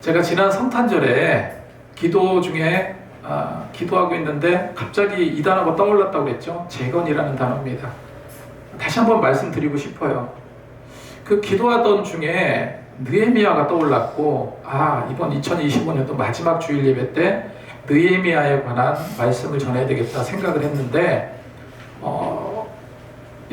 제가 지난 성탄절에 기도 중에 기도하고 있는데 갑자기 이 단어가 떠올랐다고 그랬죠. 재건이라는 단어입니다. 다시 한번 말씀드리고 싶어요. 그 기도하던 중에 느헤미야가 떠올랐고 이번 2025년도 마지막 주일 예배 때 느헤미야에 관한 말씀을 전해야 되겠다 생각을 했는데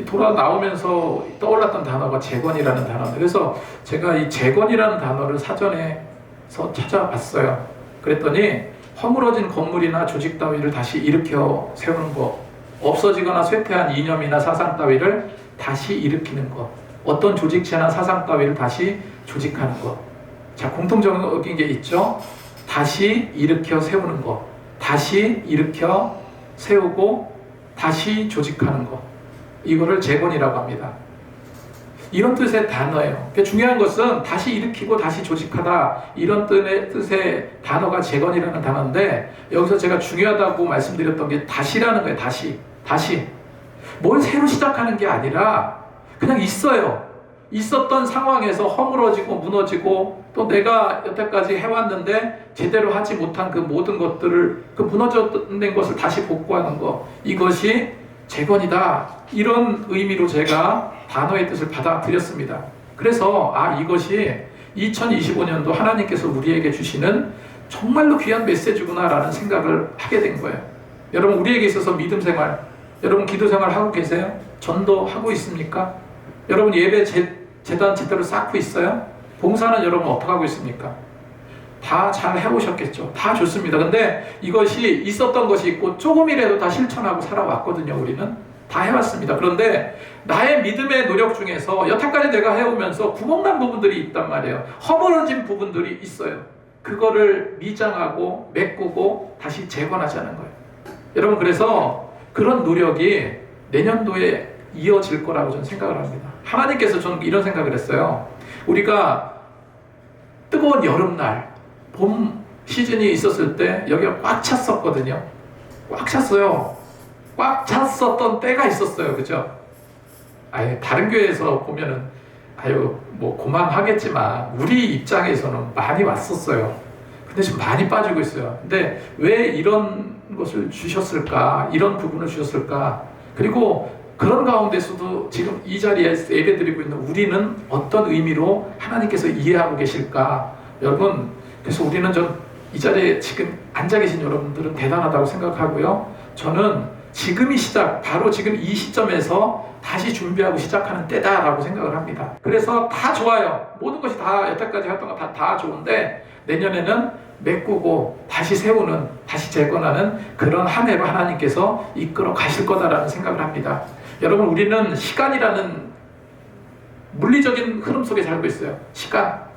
돌아 나오면서 떠올랐던 단어가 재건이라는 단어인데, 그래서 제가 이 재건이라는 단어를 사전에서 찾아봤어요. 그랬더니 허물어진 건물이나 조직 따위를 다시 일으켜 세우는 것, 없어지거나 쇠퇴한 이념이나 사상 따위를 다시 일으키는 것, 어떤 조직체나 사상 따위를 다시 조직하는 것. 자, 공통적인 게 있죠. 다시 일으켜 세우는 것, 다시 일으켜 세우고 다시 조직하는 것, 이거를 재건이라고 합니다. 이런 뜻의 단어예요. 그러니까 중요한 것은 다시 일으키고 다시 조직하다, 이런 뜻의 단어가 재건이라는 단어인데, 여기서 제가 중요하다고 말씀드렸던 게 다시라는 거예요. 다시 뭘 새로 시작하는 게 아니라 그냥 있었던 상황에서 허물어지고 무너지고, 또 내가 여태까지 해왔는데 제대로 하지 못한 그 모든 것들을, 그 무너졌던 것을 다시 복구하는 것, 이것이 재건이다, 이런 의미로 제가 단어의 뜻을 받아들였습니다. 그래서 이것이 2025년도 하나님께서 우리에게 주시는 정말로 귀한 메시지구나 라는 생각을 하게 된 거예요. 여러분, 우리에게 있어서 믿음 생활, 여러분 기도 생활 하고 계세요? 전도하고 있습니까? 여러분 예배 재단 제대로 쌓고 있어요? 봉사는 여러분 어떻게 하고 있습니까? 다 잘 해오셨겠죠. 다 좋습니다. 근데 이것이 있었던 것이 있고 조금이라도 다 실천하고 살아왔거든요. 우리는 다 해왔습니다. 그런데 나의 믿음의 노력 중에서 여태까지 내가 해오면서 구멍난 부분들이 있단 말이에요. 허물어진 부분들이 있어요. 그거를 미장하고 메꾸고 다시 재건하자는 거예요. 여러분, 그래서 그런 노력이 내년도에 이어질 거라고 저는 생각을 합니다. 하나님께서 저는 이런 생각을 했어요. 우리가 뜨거운 여름날, 봄 시즌이 있었을 때 여기가 꽉 찼었거든요. 꽉 찼어요. 꽉 찼었던 때가 있었어요. 그죠? 다른 교회에서 보면은 뭐 고만하겠지만 우리 입장에서는 많이 왔었어요. 근데 지금 많이 빠지고 있어요. 근데 왜 이런 것을 주셨을까? 이런 부분을 주셨을까? 그리고 그런 가운데서도 지금 이 자리에 예배드리고 있는 우리는 어떤 의미로 하나님께서 이해하고 계실까? 여러분, 그래서 우리는 이 자리에 지금 앉아 계신 여러분들은 대단하다고 생각하고요. 저는 지금이 바로 지금 이 시점에서 다시 준비하고 시작하는 때다라고 생각을 합니다. 그래서 다 좋아요. 모든 것이 다 여태까지 했던 거 다 좋은데, 내년에는 메꾸고 다시 세우는, 다시 재건하는 그런 한 해로 하나님께서 이끌어 가실 거다라는 생각을 합니다. 여러분, 우리는 시간이라는 물리적인 흐름 속에 살고 있어요. 시간.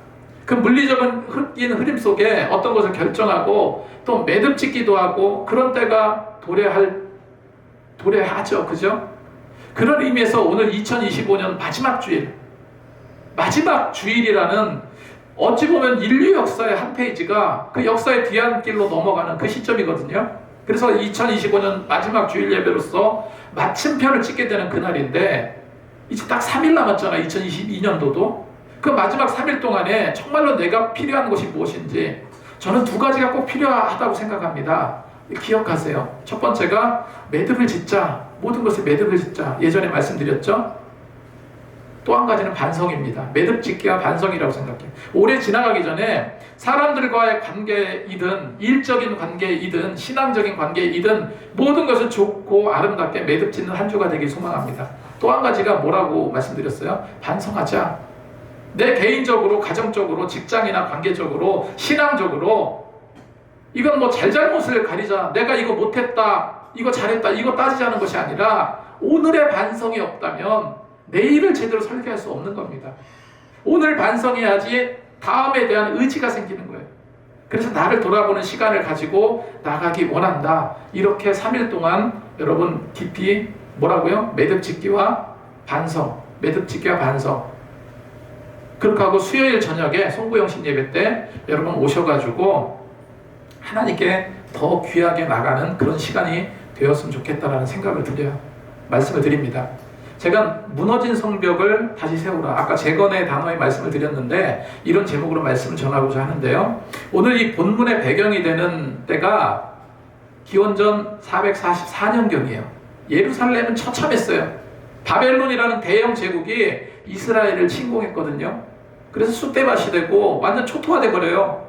그 물리적인 흐름 속에 어떤 것을 결정하고 또 매듭짓기도 하고 그런 때가 도래하죠. 그죠? 그런 의미에서 오늘 2025년 마지막 주일이라는, 어찌 보면 인류 역사의 한 페이지가 그 역사의 뒤안길로 넘어가는 그 시점이거든요. 그래서 2025년 마지막 주일 예배로서 마침표를 찍게 되는 그날인데, 이제 딱 3일 남았잖아요. 2022년도도. 그 마지막 3일 동안에 정말로 내가 필요한 것이 무엇인지, 저는 두 가지가 꼭 필요하다고 생각합니다. 기억하세요. 첫 번째가 매듭을 짓자. 모든 것을 매듭을 짓자. 예전에 말씀드렸죠. 또 한 가지는 반성입니다. 매듭 짓기와 반성이라고 생각해요. 올해 지나가기 전에 사람들과의 관계이든 일적인 관계이든 신앙적인 관계이든 모든 것을 좋고 아름답게 매듭 짓는 한 주가 되길 소망합니다. 또 한 가지가 뭐라고 말씀드렸어요? 반성하자. 내 개인적으로, 가정적으로, 직장이나 관계적으로, 신앙적으로, 이건 뭐 잘잘못을 가리자, 내가 이거 못했다, 이거 잘했다, 이거 따지자는 것이 아니라, 오늘의 반성이 없다면 내일을 제대로 설계할 수 없는 겁니다. 오늘 반성해야지 다음에 대한 의지가 생기는 거예요. 그래서 나를 돌아보는 시간을 가지고 나가기 원한다. 이렇게 3일 동안 여러분 깊이 뭐라고요? 매듭짓기와 반성. 그렇게 하고 수요일 저녁에 송구영신 예배 때 여러분 오셔가지고 하나님께 더 귀하게 나가는 그런 시간이 되었으면 좋겠다라는 생각을 말씀을 드립니다. 제가 무너진 성벽을 다시 세우라. 아까 재건의 단어의 말씀을 드렸는데 이런 제목으로 말씀을 전하고자 하는데요. 오늘 이 본문의 배경이 되는 때가 기원전 444년경이에요. 예루살렘은 처참했어요. 바벨론이라는 대형 제국이 이스라엘을 침공했거든요. 그래서 쑥대밭이 되고 완전 초토화돼 버려요.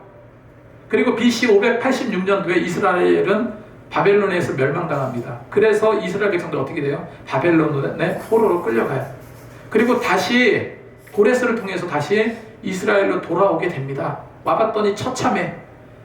그리고 BC 586년도에 이스라엘은 바벨론에서 멸망당합니다. 그래서 이스라엘 백성들 어떻게 돼요? 바벨론의 포로로 끌려가요. 그리고 다시 고레스를 통해서 다시 이스라엘로 돌아오게 됩니다. 와봤더니 처참해.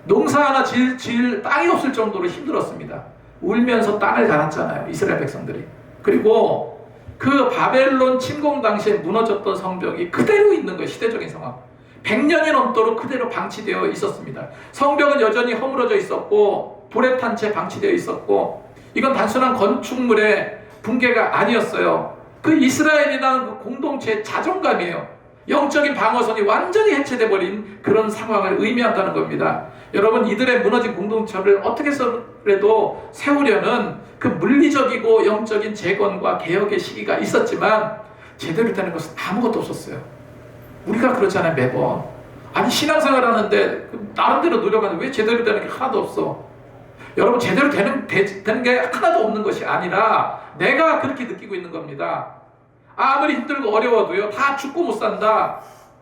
농사 하나 지을 땅이 없을 정도로 힘들었습니다. 울면서 땅을 갈았잖아요, 이스라엘 백성들이. 그리고 그 바벨론 침공 당시에 무너졌던 성벽이 그대로 있는 거예요. 시대적인 상황. 100년이 넘도록 그대로 방치되어 있었습니다. 성벽은 여전히 허물어져 있었고 불에 탄 채 방치되어 있었고, 이건 단순한 건축물의 붕괴가 아니었어요. 그 이스라엘이라는 그 공동체의 자존감이에요. 영적인 방어선이 완전히 해체돼 버린 그런 상황을 의미한다는 겁니다. 여러분, 이들의 무너진 공동체를 어떻게 해서라도 세우려는 그 물리적이고 영적인 재건과 개혁의 시기가 있었지만 제대로 되는 것은 아무것도 없었어요. 우리가 그렇잖아요, 매번. 아니, 신앙생활 하는데 나름대로 노력하는데 왜 제대로 되는 게 하나도 없어? 여러분, 제대로 되는 게 하나도 없는 것이 아니라 내가 그렇게 느끼고 있는 겁니다. 아무리 힘들고 어려워도요, 다 죽고 못 산다.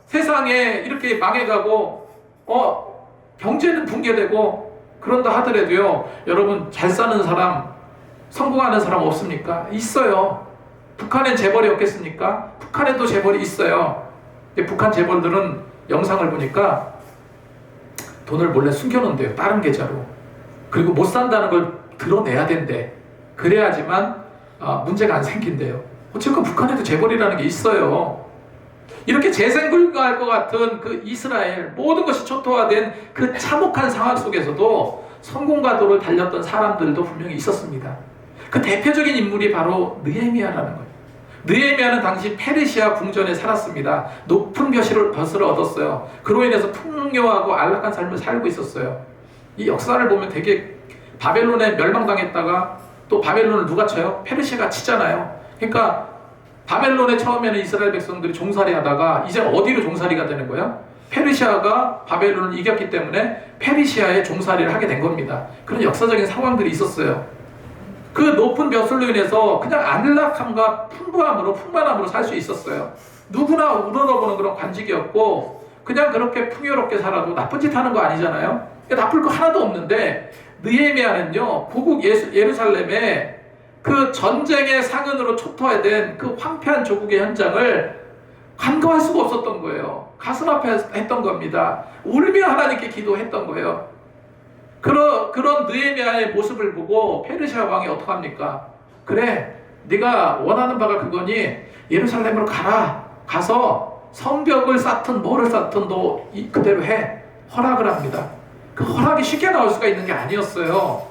세상에 이렇게 망해가고 경제는 붕괴되고 그런다 하더라도요, 여러분, 잘 사는 사람, 성공하는 사람 없습니까? 있어요. 북한엔 재벌이 없겠습니까? 북한에도 재벌이 있어요. 근데 북한 재벌들은 영상을 보니까 돈을 몰래 숨겨놓는데요, 다른 계좌로. 그리고 못 산다는 걸 드러내야 된대. 그래야지만 문제가 안 생긴대요. 어쨌건 북한에도 재벌이라는 게 있어요. 이렇게 재생불가할 것 같은 그 이스라엘, 모든 것이 초토화된 그 참혹한 상황 속에서도 성공가도를 달렸던 사람들도 분명히 있었습니다. 그 대표적인 인물이 바로 느헤미야라는 거예요. 느헤미야는 당시 페르시아 궁전에 살았습니다. 높은 벼슬을 얻었어요. 그로 인해서 풍요하고 안락한 삶을 살고 있었어요. 이 역사를 보면 되게, 바벨론에 멸망당했다가 또 바벨론을 누가 쳐요? 페르시아가 치잖아요. 그러니까 바벨론에 처음에는 이스라엘 백성들이 종살이 하다가 이제 어디로 종살이가 되는 거예요? 페르시아가 바벨론을 이겼기 때문에 페르시아의 종살이를 하게 된 겁니다. 그런 역사적인 상황들이 있었어요. 그 높은 벼슬로 인해서 그냥 안락함과 풍부함으로, 풍만함으로 살 수 있었어요. 누구나 우러러보는 그런 관직이었고, 그냥 그렇게 풍요롭게 살아도 나쁜 짓 하는 거 아니잖아요. 나쁠 거 하나도 없는데, 느헤미야는요, 고국 예루살렘에 그 전쟁의 상흔으로 초토화된 그 황폐한 조국의 현장을 간과할 수가 없었던 거예요. 가슴 아파 했던 겁니다. 울며 하나님께 기도했던 거예요. 그런 느헤미야의 모습을 보고 페르시아 왕이 어떡합니까? 그래, 네가 원하는 바가 그거니 예루살렘으로 가라. 가서 성벽을 쌓든 뭐를 쌓든 너 그대로 해. 허락을 합니다. 그 허락이 쉽게 나올 수가 있는 게 아니었어요.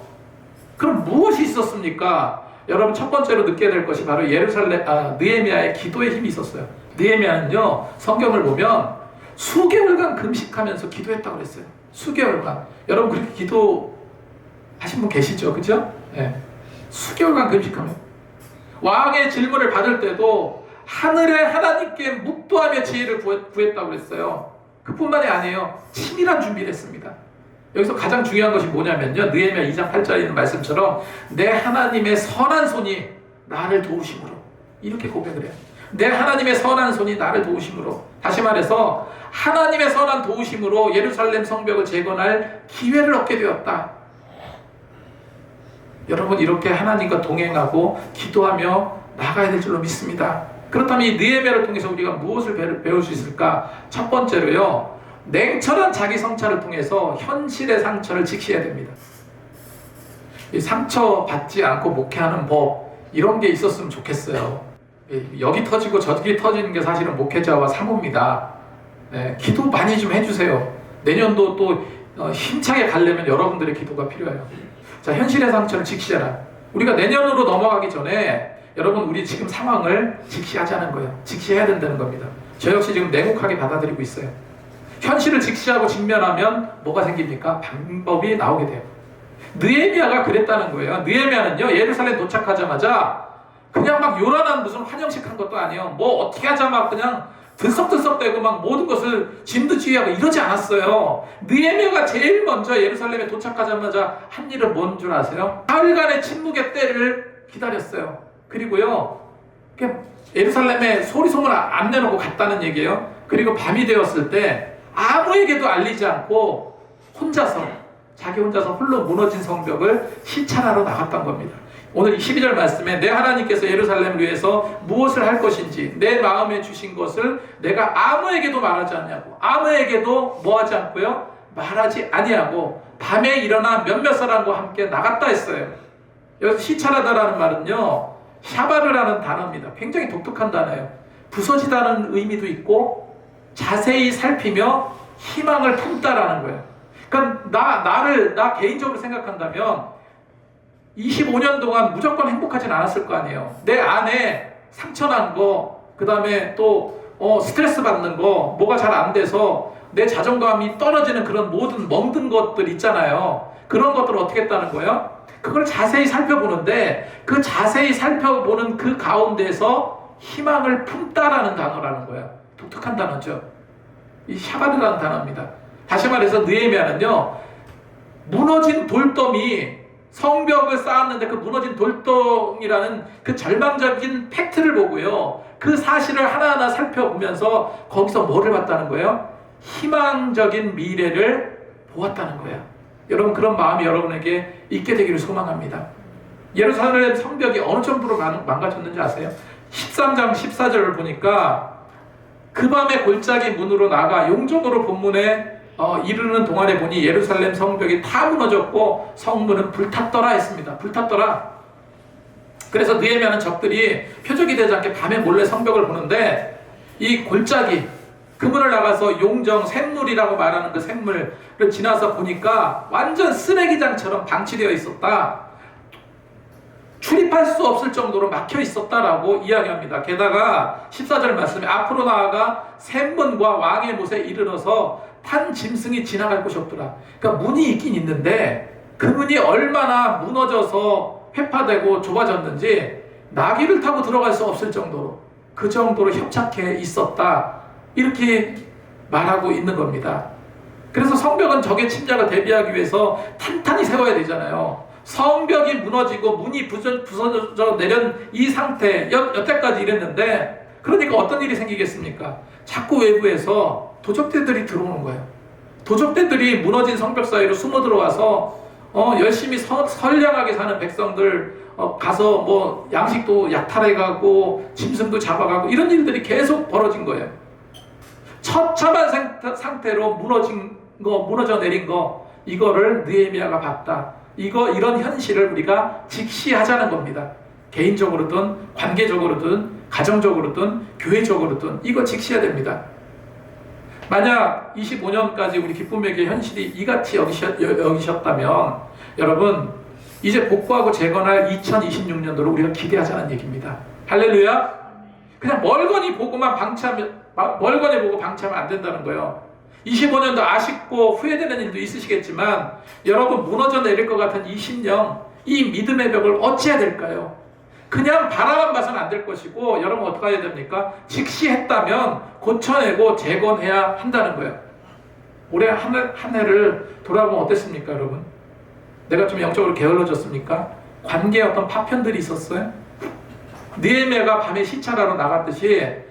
그럼 무엇이 있었습니까? 여러분, 첫 번째로 느끼게 될 것이 바로 느헤미야의 기도의 힘이 있었어요. 느헤미야는요, 성경을 보면 수개월간 금식하면서 기도했다고 그랬어요. 수개월간. 여러분, 그렇게 기도하신 분 계시죠? 그죠? 네. 수개월간 금식하면. 왕의 질문을 받을 때도 하늘의 하나님께 묵도하며 지혜를 구했다고 그랬어요. 그뿐만이 아니에요. 치밀한 준비를 했습니다. 여기서 가장 중요한 것이 뭐냐면요, 느헤미야 2장 8절에 있는 말씀처럼 내 하나님의 선한 손이 나를 도우심으로, 이렇게 고백을 해요. 내 하나님의 선한 손이 나를 도우심으로. 다시 말해서 하나님의 선한 도우심으로 예루살렘 성벽을 재건할 기회를 얻게 되었다. 여러분, 이렇게 하나님과 동행하고 기도하며 나가야 될 줄로 믿습니다. 그렇다면 이 느헤미야를 통해서 우리가 무엇을 배울 수 있을까? 첫 번째로요, 냉철한 자기 성찰을 통해서 현실의 상처를 직시해야 됩니다. 이 상처 받지 않고 목회하는 법, 이런 게 있었으면 좋겠어요. 여기 터지고 저기 터지는 게 사실은 목회자와 사모입니다. 네, 기도 많이 좀 해주세요. 내년도 또 힘차게 가려면 여러분들의 기도가 필요해요. 자, 현실의 상처를 직시해라. 우리가 내년으로 넘어가기 전에 여러분, 우리 지금 상황을 직시하자는 거예요. 직시해야 된다는 겁니다. 저 역시 지금 냉혹하게 받아들이고 있어요. 현실을 직시하고 직면하면 뭐가 생깁니까? 방법이 나오게 돼요. 느헤미야가 그랬다는 거예요. 느헤미야는요, 예루살렘 도착하자마자 그냥 막 요란한 무슨 환영식 한 것도 아니에요. 뭐 어떻게 하자 막 그냥 들썩들썩대고 막 모든 것을 진두지휘하고 이러지 않았어요. 느헤미야가 제일 먼저 예루살렘에 도착하자마자 한 일은 뭔 줄 아세요? 사흘간의 침묵의 때를 기다렸어요. 그리고요, 예루살렘에 소리소문 안 내놓고 갔다는 얘기예요. 그리고 밤이 되었을 때 아무에게도 알리지 않고 자기 혼자서 홀로 무너진 성벽을 시찰하러 나갔던 겁니다. 오늘 12절 말씀에 내 하나님께서 예루살렘을 위해서 무엇을 할 것인지 내 마음에 주신 것을 내가 아무에게도 말하지 않냐고, 아무에게도 뭐하지 않고요, 말하지 아니하고 밤에 일어나 몇몇 사람과 함께 나갔다 했어요. 여기서 시찰하다라는 말은요, 샤바르라는 단어입니다. 굉장히 독특한 단어예요. 부서지다는 의미도 있고 자세히 살피며 희망을 품다라는 거예요. 그러니까 나 개인적으로 생각한다면 25년 동안 무조건 행복하진 않았을 거 아니에요. 내 안에 상처난 거, 그 다음에 또 스트레스 받는 거, 뭐가 잘 안 돼서 내 자존감이 떨어지는 그런 모든 멍든 것들 있잖아요. 그런 것들을 어떻게 했다는 거예요? 그걸 자세히 살펴보는데 그 자세히 살펴보는 그 가운데서 희망을 품다라는 단어라는 거예요. 독특한 단어죠. 이 샤바르라는 단어입니다. 다시 말해서 느헤미야는요, 무너진 돌돔이 성벽을 쌓았는데 그 무너진 돌덩이라는 그 절망적인 팩트를 보고요, 그 사실을 하나하나 살펴보면서 거기서 뭐를 봤다는 거예요? 희망적인 미래를 보았다는 거예요. 여러분, 그런 마음이 여러분에게 있게 되기를 소망합니다. 예루살렘 성벽이 어느 정도로 망가졌는지 아세요? 13장 14절을 보니까 그 밤에 골짜기 문으로 나가 용종으로 본문에 이르는 동안에 보니 예루살렘 성벽이 다 무너졌고 성문은 불탔더라 했습니다. 불탔더라. 그래서 느헤미야는 적들이 표적이 되지 않게 밤에 몰래 성벽을 보는데 이 골짜기 그 문을 나가서 용정 샘물이라고 말하는 그 샘물을 지나서 보니까 완전 쓰레기장처럼 방치되어 있었다. 출입할 수 없을 정도로 막혀 있었다라고 이야기합니다. 게다가 14절 말씀에 앞으로 나아가 샘문과 왕의 못에 이르러서 탄 짐승이 지나갈 곳이 없더라. 그러니까 문이 있긴 있는데 그 문이 얼마나 무너져서 회파되고 좁아졌는지 나귀를 타고 들어갈 수 없을 정도로, 그 정도로 협착해 있었다, 이렇게 말하고 있는 겁니다. 그래서 성벽은 적의 침략을 대비하기 위해서 탄탄히 세워야 되잖아요. 성벽이 무너지고 문이 부서져 내린 이 상태, 여태까지 이랬는데, 그러니까 어떤 일이 생기겠습니까? 자꾸 외부에서 도적대들이 들어오는 거예요. 도적대들이 무너진 성벽 사이로 숨어 들어와서 열심히 선량하게 사는 백성들 가서 뭐 양식도 약탈해가고 짐승도 잡아가고 이런 일들이 계속 벌어진 거예요. 처참한 상태로 무너져 내린 거, 이거를 느헤미야가 봤다. 이런 현실을 우리가 직시하자는 겁니다. 개인적으로든 관계적으로든 가정적으로든 교회적으로든 이거 직시해야 됩니다. 만약 25년까지 우리 기쁨에게 현실이 이같이 여기셨다면 여러분, 이제 복구하고 재건할 2026년도를 우리가 기대하자는 얘기입니다. 할렐루야. 그냥 멀거니 보고 방치하면 안 된다는 거예요. 25년도 아쉽고 후회되는 일도 있으시겠지만 여러분, 무너져 내릴 것 같은 20년, 이 믿음의 벽을 어찌해야 될까요? 그냥 바라만 봐서는 안 될 것이고, 여러분 어떻게 해야 됩니까? 직시했다면 고쳐내고 재건해야 한다는 거예요. 올해 한 해를 돌아보면 어땠습니까, 여러분? 내가 좀 영적으로 게을러졌습니까? 관계에 어떤 파편들이 있었어요? 느헤미야가 밤에 시찰하러 나갔듯이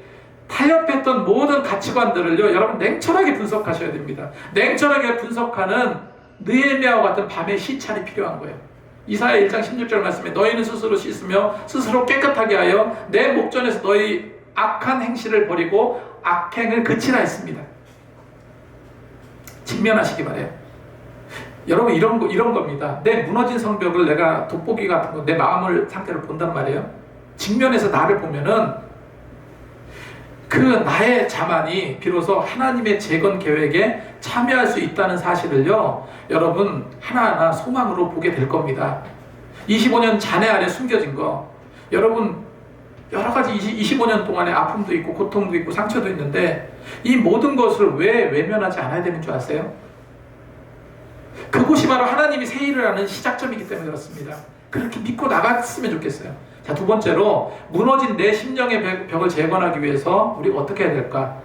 타협했던 모든 가치관들을요, 여러분 냉철하게 분석하셔야 됩니다. 냉철하게 분석하는 느헤미야와 같은 밤의 시찰이 필요한 거예요. 이사야 1장 16절 말씀에 너희는 스스로 씻으며 스스로 깨끗하게 하여 내 목전에서 너희 악한 행실을 버리고 악행을 그치라 했습니다. 직면하시기 바래요. 여러분, 이런 겁니다. 내 무너진 성벽을 내가 돋보기 같은 거, 내 마음을 상태를 본단 말이에요. 직면해서 나를 보면은 그 나의 자만이 비로소 하나님의 재건 계획에 참여할 수 있다는 사실을요, 여러분 하나하나 소망으로 보게 될 겁니다. 25년 잔해 안에 숨겨진 거, 여러분 여러 가지 25년 동안의 아픔도 있고 고통도 있고 상처도 있는데 이 모든 것을 왜 외면하지 않아야 되는 줄 아세요? 그곳이 바로 하나님이 새 일을 하는 시작점이기 때문에 그렇습니다. 그렇게 믿고 나갔으면 좋겠어요. 자, 두 번째로 무너진 내 심령의 벽을 재건하기 위해서 우리 어떻게 해야 될까?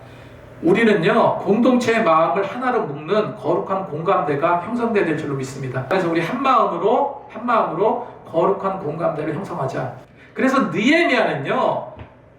우리는요, 공동체의 마음을 하나로 묶는 거룩한 공감대가 형성돼야 될 줄로 믿습니다. 그래서 우리 한 마음으로 거룩한 공감대를 형성하자. 그래서 느헤미야는요,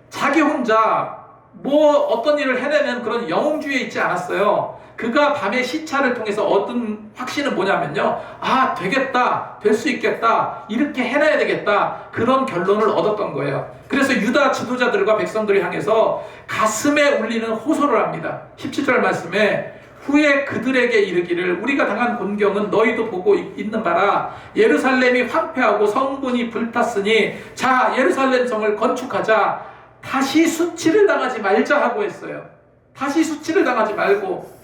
자기 혼자 어떤 일을 해내는 그런 영웅주의에 있지 않았어요. 그가 밤의 시차를 통해서 얻은 확신은 뭐냐면요, 아, 되겠다, 될 수 있겠다, 이렇게 해내야 되겠다, 그런 결론을 얻었던 거예요. 그래서 유다 지도자들과 백성들을 향해서 가슴에 울리는 호소를 합니다. 17절 말씀에 후에 그들에게 이르기를 우리가 당한 곤경은 너희도 보고 있는 바라. 예루살렘이 황폐하고 성문이 불탔으니 자, 예루살렘 성을 건축하자. 다시 수치를 당하지 말자 하고 했어요. 다시 수치를 당하지 말고.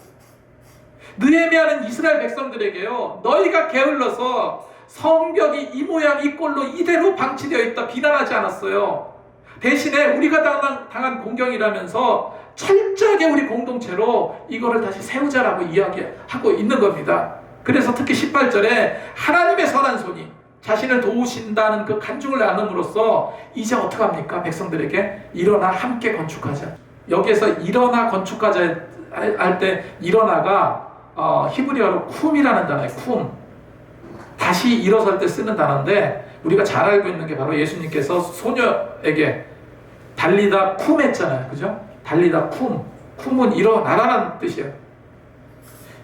느헤미야는 이스라엘 백성들에게요, 너희가 게을러서 성벽이 이 모양 이 꼴로 이대로 방치되어 있다 비난하지 않았어요. 대신에 우리가 당한 공경이라면서 철저하게 우리 공동체로 이거를 다시 세우자라고 이야기하고 있는 겁니다. 그래서 특히 18절에 하나님의 선한 손이 자신을 도우신다는 그 간증을 나눔으로써 이제 어떡합니까? 백성들에게 일어나 함께 건축하자. 여기에서 일어나 건축하자 할 때 일어나가 히브리어로 쿰이라는 단어예요. 쿰. 다시 일어설 때 쓰는 단어인데 우리가 잘 알고 있는 게 바로 예수님께서 소녀에게 달리다 쿰 했잖아요. 그죠? 달리다 쿰. 쿰은 일어나라는 뜻이에요.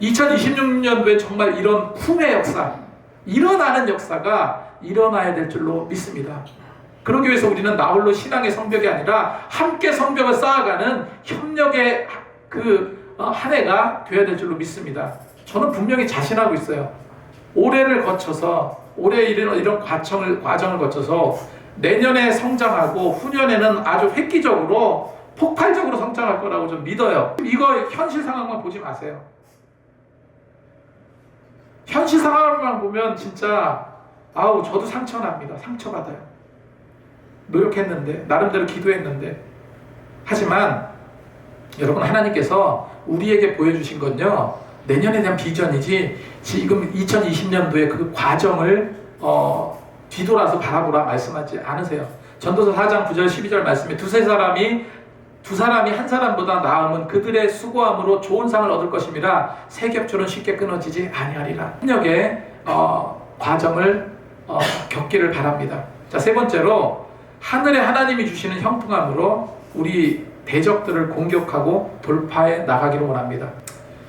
2026년도에 정말 이런 쿰의 역사, 일어나는 역사가 일어나야 될 줄로 믿습니다. 그러기 위해서 우리는 나홀로 신앙의 성벽이 아니라 함께 성벽을 쌓아가는 협력의 한 해가 되어야 될 줄로 믿습니다. 저는 분명히 자신하고 있어요. 올해를 거쳐서 올해 이런 과정을 거쳐서 내년에 성장하고 후년에는 아주 획기적으로 폭발적으로 성장할 거라고 좀 믿어요. 이거 현실 상황만 보지 마세요. 현실 상황만 보면 진짜 저도 상처납니다. 상처받아요. 노력했는데, 나름대로 기도했는데. 하지만 여러분, 하나님께서 우리에게 보여주신 건요, 내년에 대한 비전이지 지금 2020년도에 그 과정을 뒤돌아서 바라보라 말씀하지 않으세요. 전도서 4장 9절 12절 말씀에 두 사람이 한 사람보다 나음은 그들의 수고함으로 좋은 상을 얻을 것임이라 세 겹줄은 쉽게 끊어지지 아니하리라. 협력의 과정을 겪기를 바랍니다. 자, 세 번째로 하늘에 하나님이 주시는 형통함으로 우리 대적들을 공격하고 돌파해 나가기를 원합니다.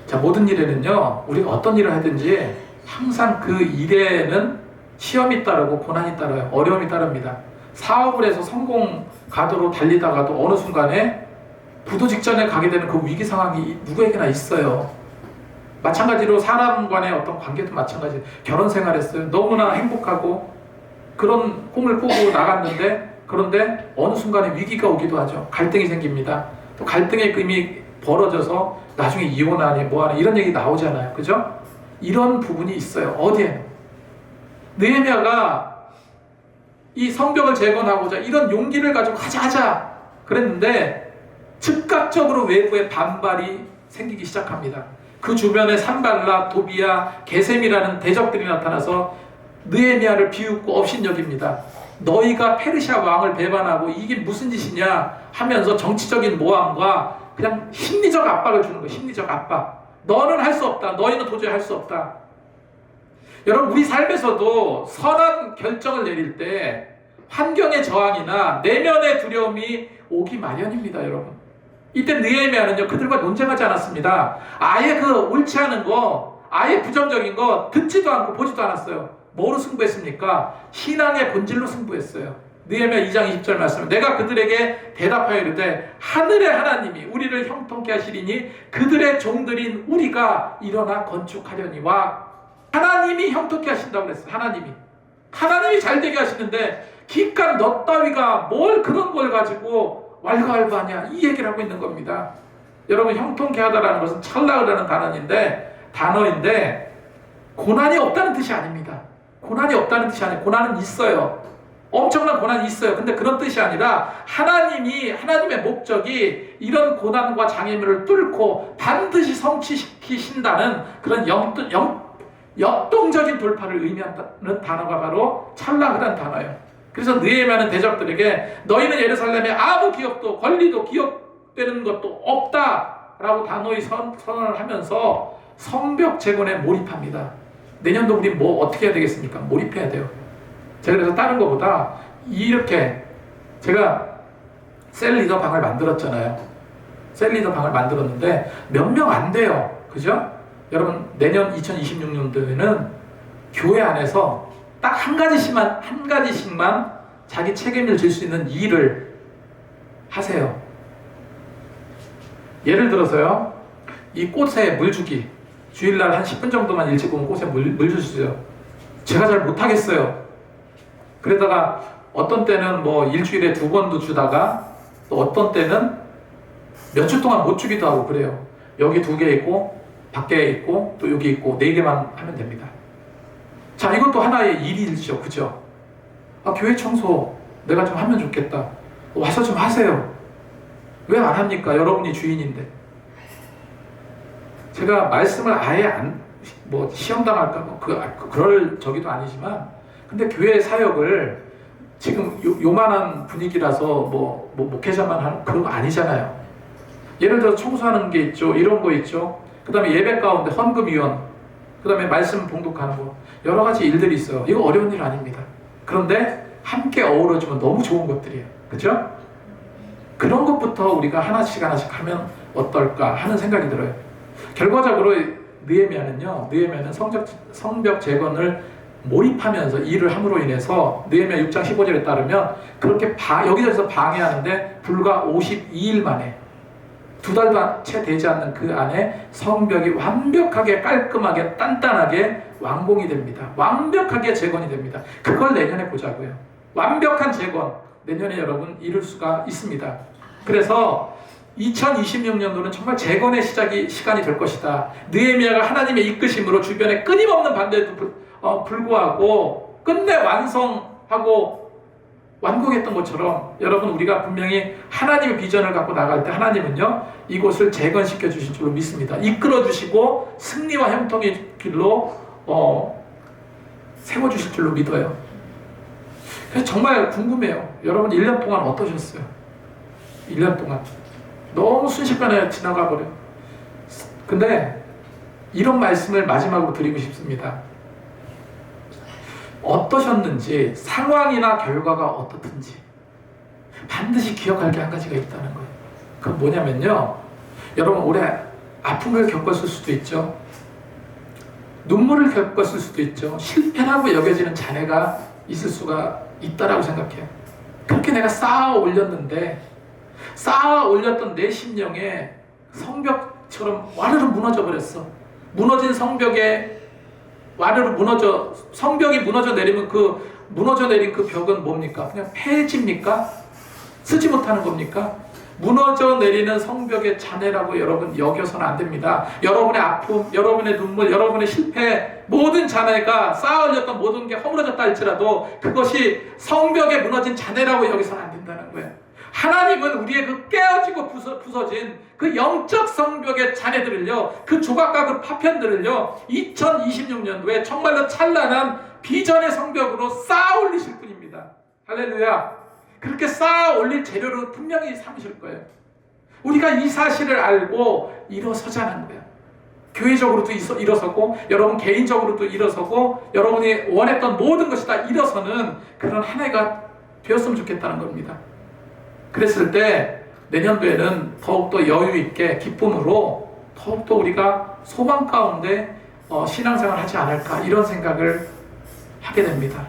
자, 모든 일에는요, 우리가 어떤 일을 하든지 항상 그 일에는 시험이 따르고 고난이 따라요. 어려움이 따릅니다. 사업을 해서 성공 가도로 달리다가도 어느 순간에 부도 직전에 가게 되는 그 위기 상황이 누구에게나 있어요. 마찬가지로 사람 간의 어떤 관계도 마찬가지. 결혼 생활했어요. 너무나 행복하고 그런 꿈을 꾸고 나갔는데, 그런데 어느 순간에 위기가 오기도 하죠. 갈등이 생깁니다. 또 갈등의 금이 벌어져서 나중에 이혼하니 뭐하니 이런 얘기 나오잖아요. 그죠? 이런 부분이 있어요. 어디에? 느헤미야가 이 성벽을 재건하고자 이런 용기를 가지고 하자 그랬는데 즉각적으로 외부에 반발이 생기기 시작합니다. 그 주변에 산발라, 도비야, 게셈이라는 대적들이 나타나서 느헤미야를 비웃고 업신여깁니다. 너희가 페르시아 왕을 배반하고 이게 무슨 짓이냐 하면서 정치적인 모함과 그냥 심리적 압박을 주는 거예요. 심리적 압박. 너는 할 수 없다. 너희는 도저히 할 수 없다. 여러분, 우리 삶에서도 선한 결정을 내릴 때 환경의 저항이나 내면의 두려움이 오기 마련입니다. 여러분, 이때 느헤미야는요, 그들과 논쟁하지 않았습니다. 아예 옳지 않은 거, 아예 부정적인 거 듣지도 않고 보지도 않았어요. 뭐로 승부했습니까? 신앙의 본질로 승부했어요. 느헤미야 2장 20절 말씀, 내가 그들에게 대답하여 이르되 하늘의 하나님이 우리를 형통케 하시리니 그들의 종들인 우리가 일어나 건축하려니와. 하나님이 형통케 하신다고 그랬어요. 하나님이 잘되게 하시는데 기껏 너 따위가 뭘 그런 걸 가지고 왈가왈부하냐, 이 얘기를 하고 있는 겁니다. 여러분, 형통케 하다라는 것은 찰나으라는 단어인데 고난이 없다는 뜻이 아닙니다. 고난이 없다는 뜻이 아니에요. 고난은 있어요. 엄청난 고난이 있어요. 근데 그런 뜻이 아니라 하나님의 목적이 이런 고난과 장애물을 뚫고 반드시 성취시키신다는 그런 역동적인 돌파를 의미하는 단어가 바로 찰나흐란 단어예요. 그래서 느헤미야는 대적들에게 너희는 예루살렘에 아무 기업도 권리도 기업되는 것도 없다라고 단호히 선언을 하면서 성벽 재건에 몰입합니다. 내년도 우리 뭐 어떻게 해야 되겠습니까? 몰입해야 돼요. 제가 그래서 다른 것보다 이렇게 제가 셀 리더 방을 만들었잖아요. 셀 리더 방을 만들었는데 몇 명 안 돼요. 그죠? 여러분 내년 2026년도에는 교회 안에서 딱 한 가지씩만 자기 책임을 질 수 있는 일을 하세요. 예를 들어서요, 이 꽃에 물 주기. 주일날 한 10분 정도만 일찍 오면 꽃에 물 주시죠. 제가 잘 못하겠어요. 그러다가 어떤 때는 뭐 일주일에 2번도 주다가 또 어떤 때는 몇 주 동안 못 주기도 하고 그래요. 여기 2개 있고 밖에 있고 또 여기 있고 4개만 하면 됩니다. 자, 이것도 하나의 일이죠. 그죠? 아, 교회 청소 내가 좀 하면 좋겠다. 와서 좀 하세요. 왜 안 합니까? 여러분이 주인인데. 제가 말씀을 아예 뭐 시험당할까 뭐 그럴 저기도 아니지만, 근데 교회 사역을 지금 요만한 분위기라서 뭐 목회자만 하는 그런 거 아니잖아요. 예를 들어 청소하는 게 있죠. 이런 거 있죠. 그 다음에 예배 가운데 헌금위원, 그 다음에 말씀 봉독하는 거, 여러 가지 일들이 있어요. 이거 어려운 일 아닙니다. 그런데 함께 어우러지면 너무 좋은 것들이에요. 그죠? 그런 것부터 우리가 하나씩 하면 어떨까 하는 생각이 들어요. 결과적으로 느헤미야는 성벽 재건을 몰입하면서 일을 함으로 인해서 느헤미야 6장 15절에 따르면 그렇게 여기저기서 방해하는데 불과 52일 만에 2달도 채 되지 않는 그 안에 성벽이 완벽하게 깔끔하게 단단하게 완공이 됩니다. 완벽하게 재건이 됩니다. 그걸 내년에 보자고요. 완벽한 재건 내년에 여러분 이룰 수가 있습니다. 그래서 2026년도는 정말 재건의 시간이 될 것이다. 느헤미야가 하나님의 이끄심으로 주변에 끊임없는 반대에도 불구하고 끝내 완성하고 완공했던 것처럼 여러분 우리가 분명히 하나님의 비전을 갖고 나갈 때 하나님은요 이곳을 재건시켜 주실 줄로 믿습니다. 이끌어 주시고 승리와 형통의 길로 세워 주실 줄로 믿어요. 그래서 정말 궁금해요. 여러분 1년 동안 어떠셨어요? 1년 동안 너무 순식간에 지나가 버려요. 근데 이런 말씀을 마지막으로 드리고 싶습니다. 어떠셨는지, 상황이나 결과가 어떻든지 반드시 기억할 게 한 가지가 있다는 거예요. 그건 뭐냐면요, 여러분 올해 아픔을 겪었을 수도 있죠. 눈물을 겪었을 수도 있죠. 실패라고 여겨지는 잔해가 있을 수가 있다라고 생각해요. 그렇게 내가 쌓아 올렸는데 쌓아 올렸던 내 심령에 성벽처럼 와르르 무너져 버렸어. 무너진 성벽에 성벽이 무너져 내리면 그 무너져 내린 그 벽은 뭡니까? 그냥 폐해집니까? 쓰지 못하는 겁니까? 무너져 내리는 성벽의 잔해라고 여러분 여겨서는 안 됩니다. 여러분의 아픔, 여러분의 눈물, 여러분의 실패, 모든 잔해가 쌓아 올렸던 모든 게 허물어졌다 할지라도 그것이 성벽에 무너진 잔해라고 여기서는 안 된다는 거예요. 하나님은 우리의 그 깨어지고 부서진 그 영적 성벽의 잔해들을요, 그 조각과 그 파편들을요 2026년도에 정말로 찬란한 비전의 성벽으로 쌓아 올리실 분입니다. 할렐루야. 그렇게 쌓아 올릴 재료로 분명히 삼으실 거예요. 우리가 이 사실을 알고 일어서자는 거예요. 교회적으로도 일어서고 여러분 개인적으로도 일어서고 여러분이 원했던 모든 것이 다 일어서는 그런 한 해가 되었으면 좋겠다는 겁니다. 그랬을 때 내년도에는 더욱더 여유 있게 기쁨으로 더욱더 우리가 소망 가운데 신앙생활 하지 않을까 이런 생각을 하게 됩니다.